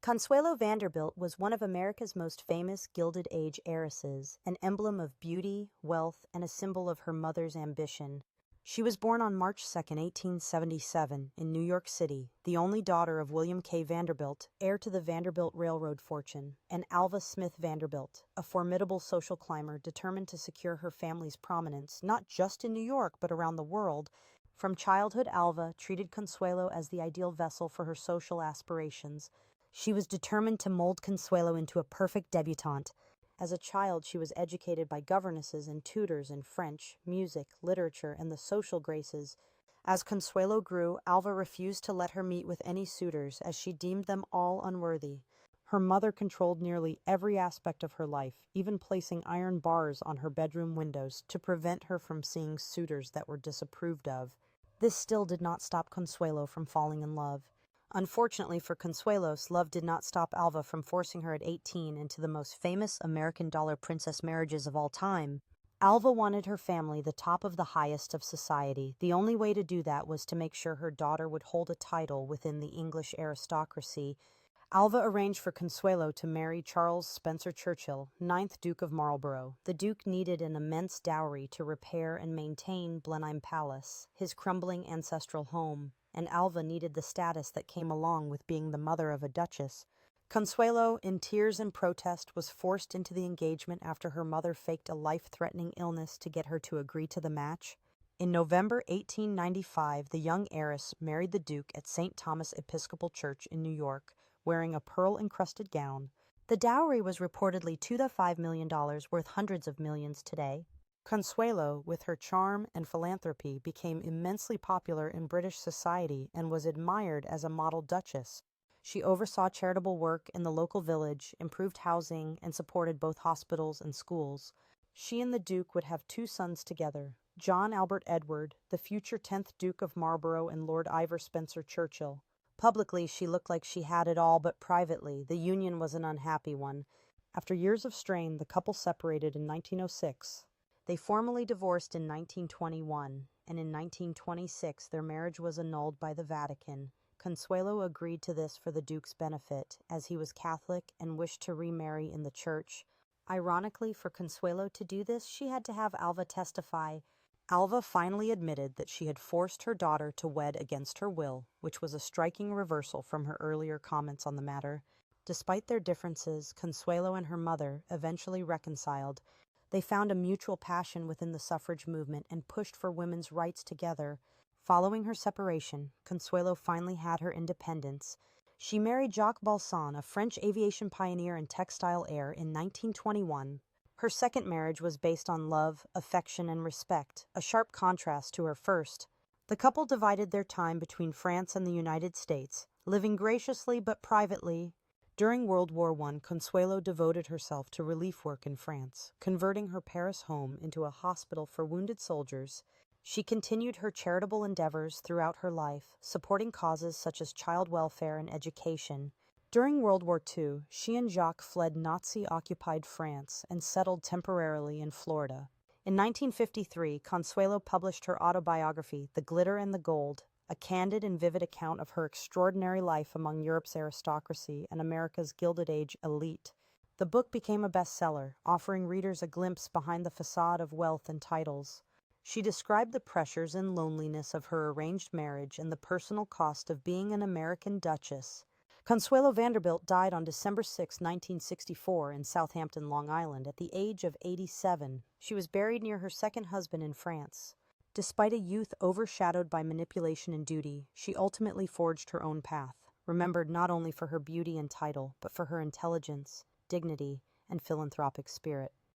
Consuelo Vanderbilt was one of America's most famous Gilded Age heiresses, an emblem of beauty, wealth, and a symbol of her mother's ambition. She was born on March 2, 1877, in New York City, the only daughter of William K. Vanderbilt, heir to the Vanderbilt Railroad fortune, and Alva Smith Vanderbilt, a formidable social climber determined to secure her family's prominence, not just in New York but around the world. From childhood, Alva treated Consuelo as the ideal vessel for her social aspirations. She was determined to mold Consuelo into a perfect debutante. As a child, she was educated by governesses and tutors in French, music, literature, and the social graces. As Consuelo grew, Alva refused to let her meet with any suitors, as she deemed them all unworthy. Her mother controlled nearly every aspect of her life, even placing iron bars on her bedroom windows to prevent her from seeing suitors that were disapproved of. This still did not stop Consuelo from falling in love. Unfortunately for Consuelos, love did not stop Alva from forcing her at 18 into the most famous American dollar princess marriages of all time. Alva wanted her family the top of the highest of society. The only way to do that was to make sure her daughter would hold a title within the English aristocracy. Alva arranged for Consuelo to marry Charles Spencer Churchill, 9th Duke of Marlborough. The Duke needed an immense dowry to repair and maintain Blenheim Palace, his crumbling ancestral home, and Alva needed the status that came along with being the mother of a duchess. Consuelo, in tears and protest, was forced into the engagement after her mother faked a life-threatening illness to get her to agree to the match. In November 1895, the young heiress married the Duke at St. Thomas Episcopal Church in New York, wearing a pearl-encrusted gown. The dowry was reportedly $2 to $5 million, worth hundreds of millions today. Consuelo, with her charm and philanthropy, became immensely popular in British society and was admired as a model duchess. She oversaw charitable work in the local village, improved housing, and supported both hospitals and schools. She and the Duke would have two sons together, John Albert Edward, the future 10th Duke of Marlborough, and Lord Ivor Spencer Churchill. Publicly, she looked like she had it all, but privately, the union was an unhappy one. After years of strain, the couple separated in 1906. They formally divorced in 1921, and in 1926 their marriage was annulled by the Vatican. Consuelo agreed to this for the Duke's benefit, as he was Catholic and wished to remarry in the church. Ironically, for Consuelo to do this, she had to have Alva testify. Alva finally admitted that she had forced her daughter to wed against her will, which was a striking reversal from her earlier comments on the matter. Despite their differences, Consuelo and her mother eventually reconciled. They found a mutual passion within the suffrage movement and pushed for women's rights together. Following her separation, Consuelo finally had her independence. She married Jacques Balsan, a French aviation pioneer and textile heir, in 1921. Her second marriage was based on love, affection, and respect, a sharp contrast to her first. The couple divided their time between France and the United States, living graciously but privately. During World War I, Consuelo devoted herself to relief work in France, converting her Paris home into a hospital for wounded soldiers. She continued her charitable endeavors throughout her life, supporting causes such as child welfare and education. During World War II, she and Jacques fled Nazi-occupied France and settled temporarily in Florida. In 1953, Consuelo published her autobiography, The Glitter and the Gold, a candid and vivid account of her extraordinary life among Europe's aristocracy and America's Gilded Age elite. The book became a bestseller, offering readers a glimpse behind the facade of wealth and titles. She described the pressures and loneliness of her arranged marriage and the personal cost of being an American duchess. Consuelo Vanderbilt died on December 6, 1964, in Southampton, Long Island, at the age of 87. She was buried near her second husband in France. Despite a youth overshadowed by manipulation and duty, she ultimately forged her own path, remembered not only for her beauty and title, but for her intelligence, dignity, and philanthropic spirit.